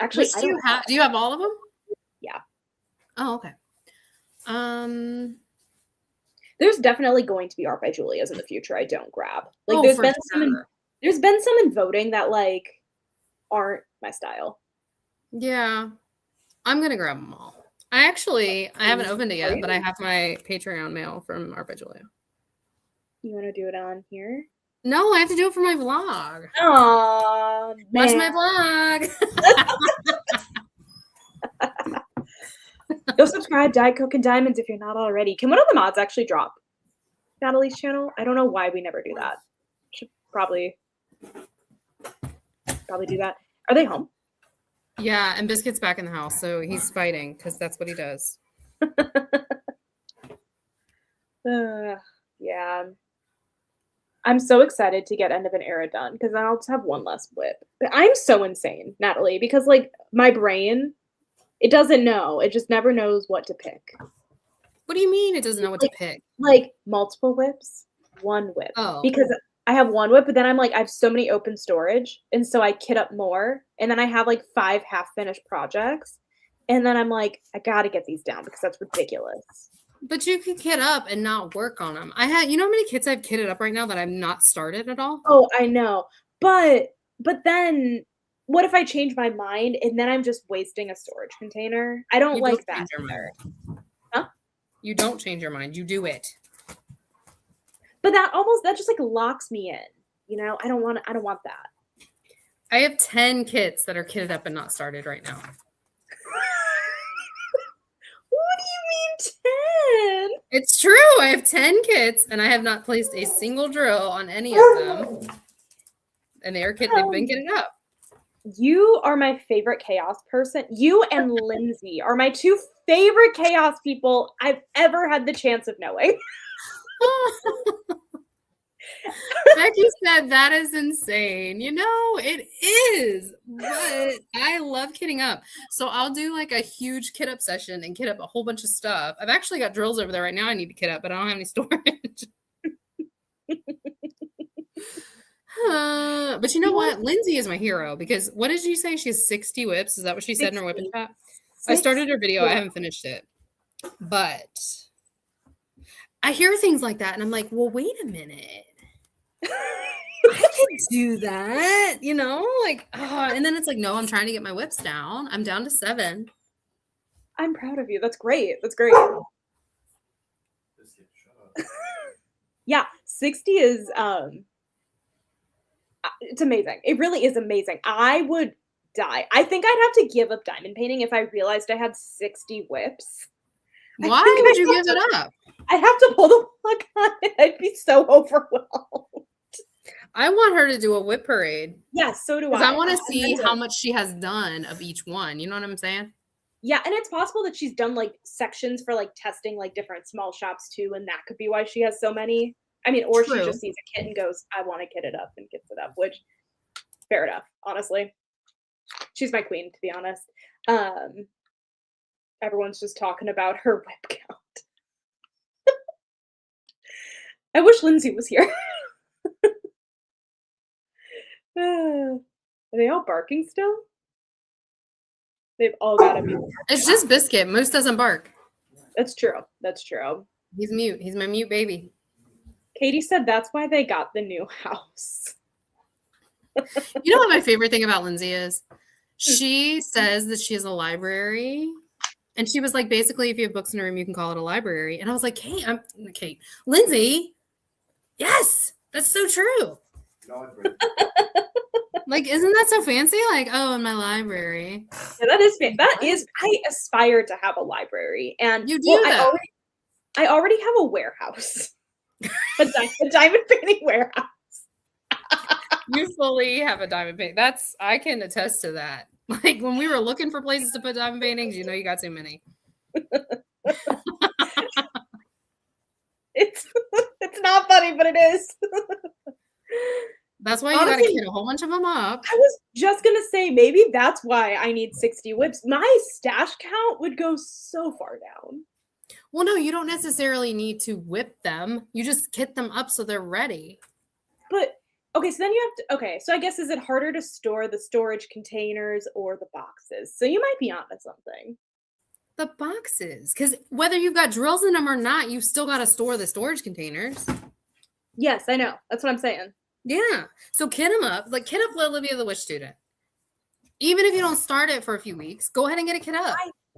Actually, Which do you have all of them? Yeah. Oh, okay. There's definitely going to be Art by Julia's in the future I don't grab. Like there's been some in voting that like aren't my style. Yeah. I'm gonna grab them all. I haven't opened it yet, but I have my Patreon mail from Art by Julia. You want to do it on here? No, I have to do it for my vlog. Oh, watch my vlog. Go subscribe, Diet Coke and Diamonds if you're not already. Can one of the mods actually drop Natalie's channel? I don't know why we never do that. Should probably do that. Are they home? Yeah, and Biscuit's back in the house, so he's fighting because that's what he does. Yeah. I'm so excited to get End of an Era done because then I'll just have one less whip. But I'm so insane, Natalie, because like my brain, it doesn't know. It just never knows what to pick. What do you mean it doesn't know what to pick? Like multiple whips, one whip. Oh. Because I have one whip, but then I'm like, I have so many open storage. And so I kit up more. And then I have like 5 half-finished projects. And then I'm like, I got to get these down because that's ridiculous. But you can kit up and not work on them. You know how many kits I've kitted up right now that I've not started at all? Oh, I know. But then what if I change my mind and then I'm just wasting a storage container? I don't like that either. Huh? You don't change your mind. You do it. But that just like locks me in. You know, I don't want that. I have 10 kits that are kitted up and not started right now. What do you mean 10? It's true. I have 10 kits and I have not placed a single drill on any of them. And they've been kitted up. You are my favorite chaos person. You and Lindsay are my 2 favorite chaos people I've ever had the chance of knowing. Becky said that is insane. You know, it is, but I love kitting up. So I'll do like a huge kit up session and kit up a whole bunch of stuff. I've actually got drills over there right now I need to kit up, but I don't have any storage. But you know what? Lindsay is my hero because what did you say? She has 60 whips. Is that what she said in her whip and chat? I started her video. I haven't finished it. But I hear things like that and I'm like, well, wait a minute. I can do that, you know, like, and then it's like, no, I'm trying to get my whips down. I'm down to 7. I'm proud of you. That's great. That's great. Yeah, 60 is, it's amazing. It really is amazing. I would die. I think I'd have to give up diamond painting if I realized I had 60 whips. Why would you give it up? I'd have to pull the plug on it. I'd be so overwhelmed. I want her to do a whip parade. Yeah, so do I. Because I want to see how much she has done of each one. You know what I'm saying? Yeah, and it's possible that she's done like sections for like testing like different small shops too, and that could be why she has so many. I mean, or True. She just sees a kit and goes, I want to kit it up and gets it up, which fair enough, honestly. She's my queen, to be honest. Everyone's just talking about her whip count. I wish Lindsay was here. Are they all barking still? They've all got to be barking. It's just Biscuit. Moose doesn't bark. That's true. That's true. He's mute. He's my mute baby. Katie said that's why they got the new house. You know what my favorite thing about Lindsay is? She says that she has a library. And she was like, basically, if you have books in a room, you can call it a library. And I was like, Lindsay, yes, that's so true. Like, isn't that so fancy? Like, oh, in my library. Yeah, that is fancy. That is, I aspire to have a library. And you do that. I already have a warehouse. a diamond painting warehouse. You fully have a diamond painting. I can attest to that. Like when we were looking for places to put diamond paintings, you know, you got too many. It's not funny, but it is. That's why you got to kit a whole bunch of them up. I was just going to say, maybe that's why I need 60 whips. My stash count would go so far down. Well, no, you don't necessarily need to whip them. You just kit them up so they're ready. But okay, so then you have to. Okay, so I guess is it harder to store the storage containers or the boxes? So you might be onto something. The boxes, because whether you've got drills in them or not, you've still got to store the storage containers. Yes, I know. That's what I'm saying. Yeah. So kit them up. Like kit up Olivia the Witch Student. Even if you don't start it for a few weeks, go ahead and get a kit up.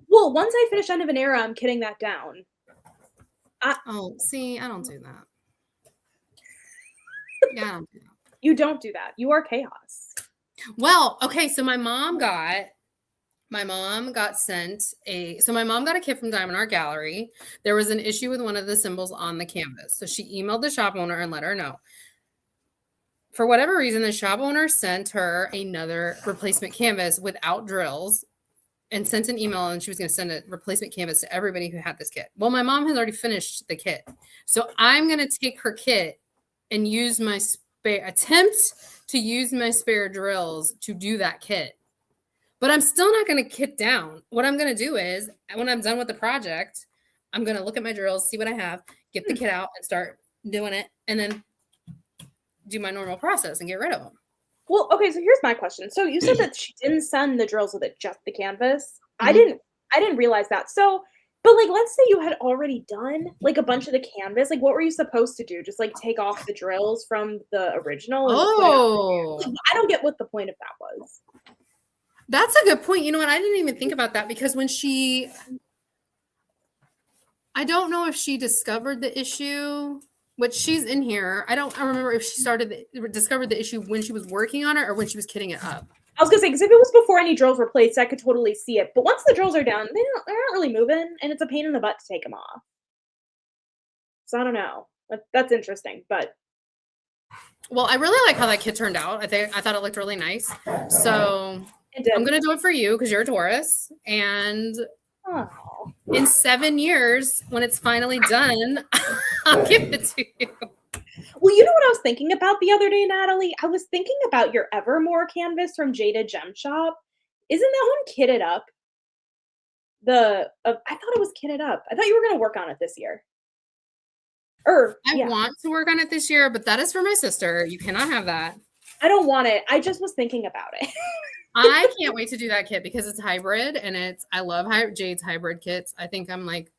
Well, once I finish End of an Era, I'm kitting that down. See, I don't do that. Yeah, I don't do that. You don't do that. You are chaos. Well, okay, so my mom got sent my mom got a kit from Diamond Art Gallery. There was an issue with one of the symbols on the canvas. So she emailed the shop owner and let her know. For whatever reason, the shop owner sent her another replacement canvas without drills and sent an email, and she was going to send a replacement canvas to everybody who had this kit. Well, my mom has already finished the kit. So I'm going to take her kit and use my attempt to use my spare drills to do that kit. But I'm still not going to kit down. What I'm going to do is when I'm done with the project, I'm going to look at my drills, see what I have, get the kit out and start doing it, and then do my normal process and get rid of them. Well, okay, so here's my question. So you said that she didn't send the drills with it, just the canvas. Mm-hmm. I didn't realize that. So, but like, let's say you had already done like a bunch of the canvas. Like, what were you supposed to do? Just like take off the drills from the original? I don't get what the point of that was. That's a good point. You know what? I didn't even think about that because when I don't know if she discovered the issue, which she's in here. I remember if she discovered the issue when she was working on it or when she was kitting it up. I was gonna say, because if it was before any drills were placed, I could totally see it. But once the drills are down, they're not really moving, and it's a pain in the butt to take them off. So I don't know. That's interesting, but. Well, I really like how that kit turned out. I thought it looked really nice. So I'm gonna do it for you because you're a Taurus, and in 7 years, when it's finally done, I'll give it to you. Well, you know what I was thinking about the other day, Natalie? I was thinking about your Evermore canvas from Jada Gem Shop. Isn't that one kitted up? I thought it was kitted up. I thought you were going to work on it this year. I want to work on it this year, but that is for my sister. You cannot have that. I don't want it. I just was thinking about it. I can't wait to do that kit because it's hybrid and I love Jade's hybrid kits. I think I'm like,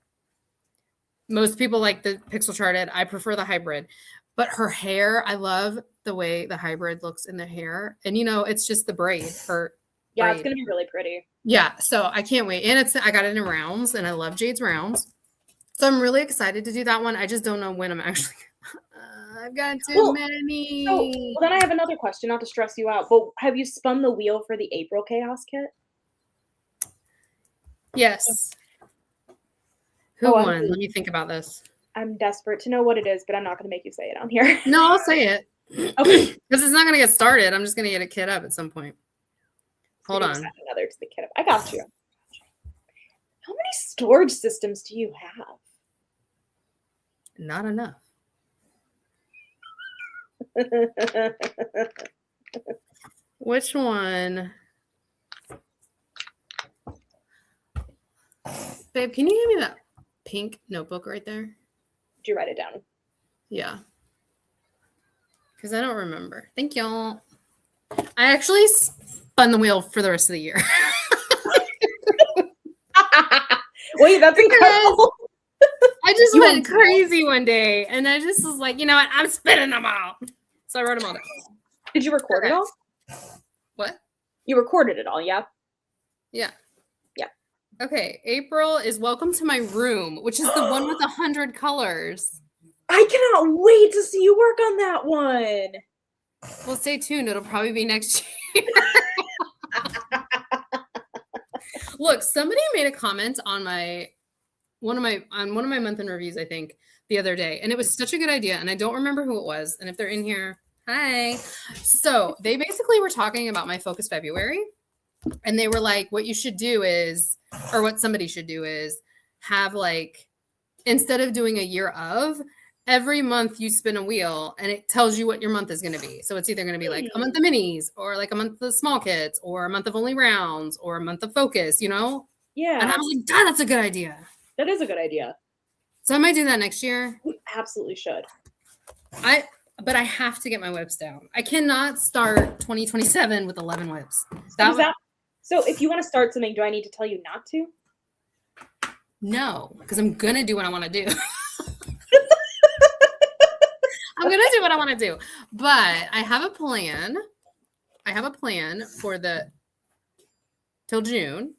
most people like the pixel charted. I prefer the hybrid, but her hair, I love the way the hybrid looks in the hair. And it's just the braid. It's going to be really pretty. Yeah. So I can't wait. And I got it in rounds and I love Jade's rounds. So I'm really excited to do that one. I just don't know when I'm actually I've got too many. So then I have another question, not to stress you out, but have you spun the wheel for the April Chaos kit? Yes. Who won? Let me think about this. I'm desperate to know what it is, but I'm not going to make you say it on here. No, I'll say it. Okay. Because it's not going to get started. I'm just going to get a kit up at some point. Hold on. Another to the kit up. I got you. How many storage systems do you have? Not enough. Which one? Babe, can you give me that pink notebook right there? Did you write it down? Yeah. Because I don't remember. Thank y'all. I actually spun the wheel for the rest of the year. Wait, that's incredible. I just went crazy one day, and I just was like, you know what? I'm spinning them all. So I wrote them all down. Did you record it all? What? You recorded it all, yeah? Yeah. Yeah. Okay. April is Welcome to My Room, which is the one with 100 colors. I cannot wait to see you work on that one. Well, stay tuned. It'll probably be next year. Look, somebody made a comment on one of my month in reviews, I think, the other day, and it was such a good idea, and I don't remember who it was. And if they're in here, hi. So they basically were talking about my Focus February, and they were like, what you should do is, or what somebody should do is have like, instead of doing a year of, every month you spin a wheel and it tells you what your month is going to be. So it's either going to be like a month of minis or like a month of small kits or a month of only rounds or a month of focus, Yeah. And I was like, God, that's a good idea. That is a good idea. So I might do that next year. You absolutely should. But I have to get my whips down. I cannot start 2027 with 11 whips. So if you want to start something, do I need to tell you not to? No, because I'm gonna do what I want to do. I'm gonna do what I want to do. But I have a plan. For till June.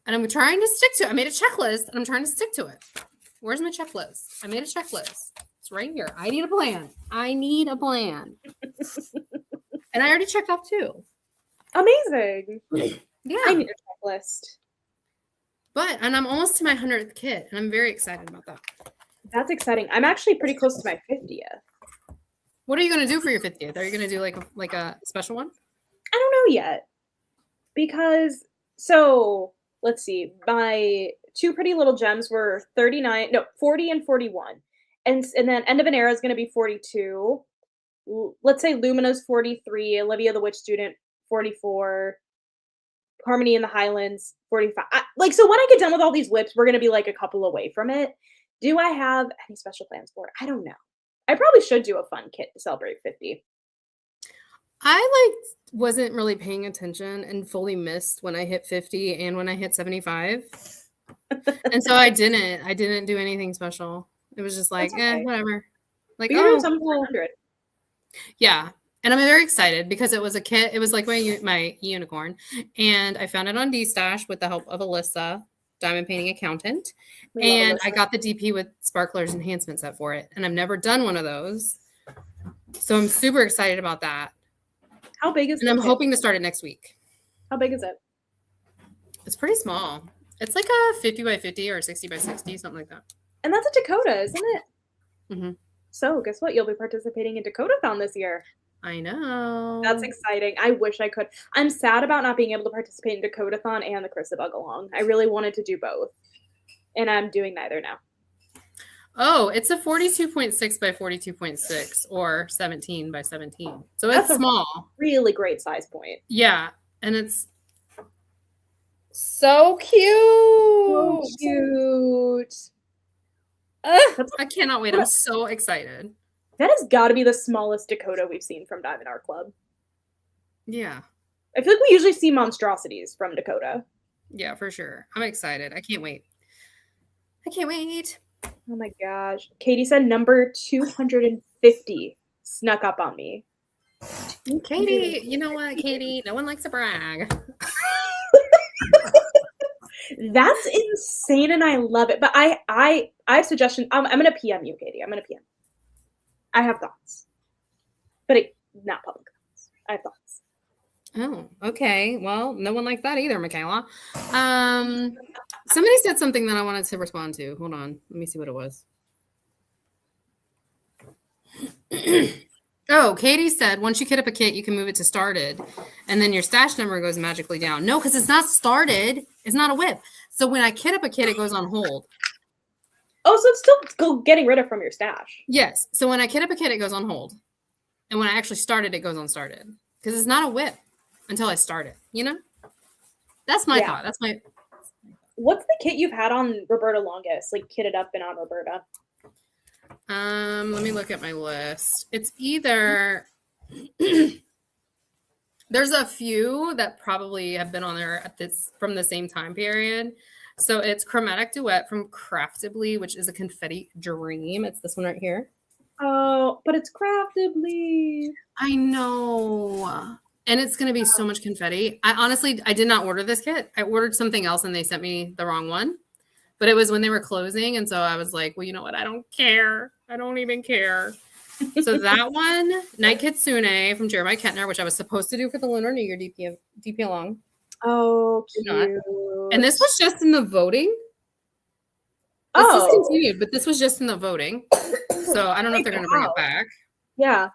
And I'm trying to stick to it. I made a checklist and I'm trying to stick to it. Where's my checklist? I made a checklist. It's right here. I need a plan. And I already checked off 2. Amazing. Yeah. I need a checklist. And I'm almost to my 100th kit, and I'm very excited about that. That's exciting. I'm actually pretty close to my 50th. What are you going to do for your 50th? Are you going to do like a special one? I don't know yet. Because, so, let's see. My 2 Pretty Little Gems were 40 and 41. And then End of an Era is going to be 42. Let's say Lumina's 43. Olivia the Witch Student, 44. Harmony in the Highlands, 45. So when I get done with all these whips, we're going to be like a couple away from it. Do I have any special plans for it? I don't know. I probably should do a fun kit to celebrate 50. I wasn't really paying attention and fully missed when I hit 50 and when I hit 75. And so I didn't do anything special. It was just like, whatever. Like, you're doing 100. Yeah. And I'm very excited because it was a kit. It was like my unicorn. And I found it on D-Stash with the help of Alyssa, diamond painting accountant. And I got the DP with sparklers enhancement set for it. And I've never done one of those. So I'm super excited about that. How big is it? And I'm hoping to start it next week. How big is it? It's pretty small. It's like a 50 by 50 or 60 by 60, something like that. And that's a Dakota, isn't it? Mm-hmm. So guess what? You'll be participating in Dakotathon this year. I know. That's exciting. I wish I could. I'm sad about not being able to participate in Dakotathon and the Christabug along. I really wanted to do both. And I'm doing neither now. Oh, it's a 42.6 by 42.6 or 17 by 17. So it's small. Really great size point. Yeah. And it's so cute. So cute. I cannot wait. I'm so excited. That has got to be the smallest Dakota we've seen from Diamond Art Club. Yeah. I feel like we usually see monstrosities from Dakota. Yeah, for sure. I'm excited. I can't wait. Oh my gosh. Katie said number 250 snuck up on me. Katie, you know what, Katie? No one likes to brag. That's insane and I love it. But I have suggestions. I'm going to PM you, Katie. I'm going to PM. I have thoughts. But not public thoughts. I have thoughts. Oh, okay. Well, no one likes that either, Michaela. Somebody said something that I wanted to respond to. Hold on. Let me see what it was. Oh, Katie said, once you kit up a kit, you can move it to started. And then your stash number goes magically down. No, because it's not started. It's not a whip. So when I kit up a kit, it goes on hold. Oh, so it's still getting rid of from your stash. Yes. So when I kit up a kit, it goes on hold. And when I actually start it goes on started. Because it's not a whip until I start it. You know? That's my thought. That's my... What's the kit you've had on Roberta longest? Like kitted up and on Roberta? Let me look at my list. It's either... There's a few that probably have been on there from the same time period. So it's Chromatic Duet from Craftably, which is a confetti dream. It's this one right here. Oh, but it's Craftably. I know. And it's going to be so much confetti. I did not order this kit. I ordered something else and they sent me the wrong one. But it was when they were closing. And so I was like, well, you know what? I don't care. I don't even care. So that one, Night Kitsune from Jeremiah Kettner, which I was supposed to do for the Lunar New Year DP along. Oh, cute. And this was just in the voting. This discontinued, but this was just in the voting. So I don't know if they're going to bring it back. Yeah.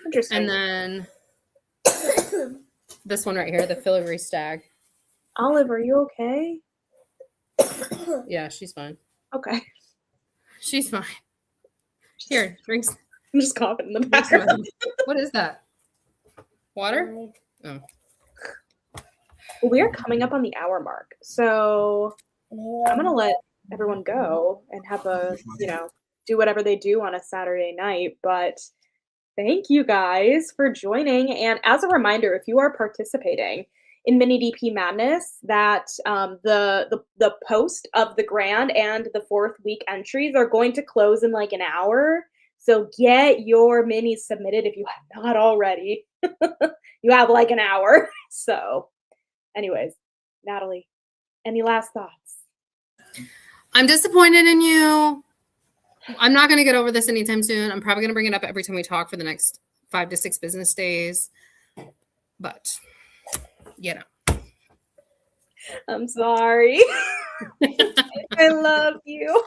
Interesting. And then this one right here, the Filigree Stag. Olive, are you okay? Yeah, she's fine. Okay. She's fine. Here, drinks. I'm just coughing in the background. What is that? Water? Oh. We're coming up on the hour mark. So I'm going to let everyone go and have do whatever they do on a Saturday night. But thank you guys for joining. And as a reminder, if you are participating in Mini DP Madness, that the post of the grand and the 4th week entries are going to close in like an hour. So get your minis submitted if you have not already. You have like an hour. So anyways, Natalie, any last thoughts? I'm disappointed in you. I'm not going to get over this anytime soon. I'm probably going to bring it up every time we talk for the next 5 to 6 business days. But, I'm sorry. I love you.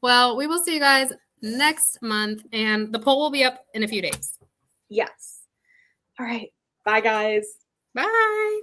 Well, we will see you guys next month, and the poll will be up in a few days. Yes. All right. Bye, guys. Bye.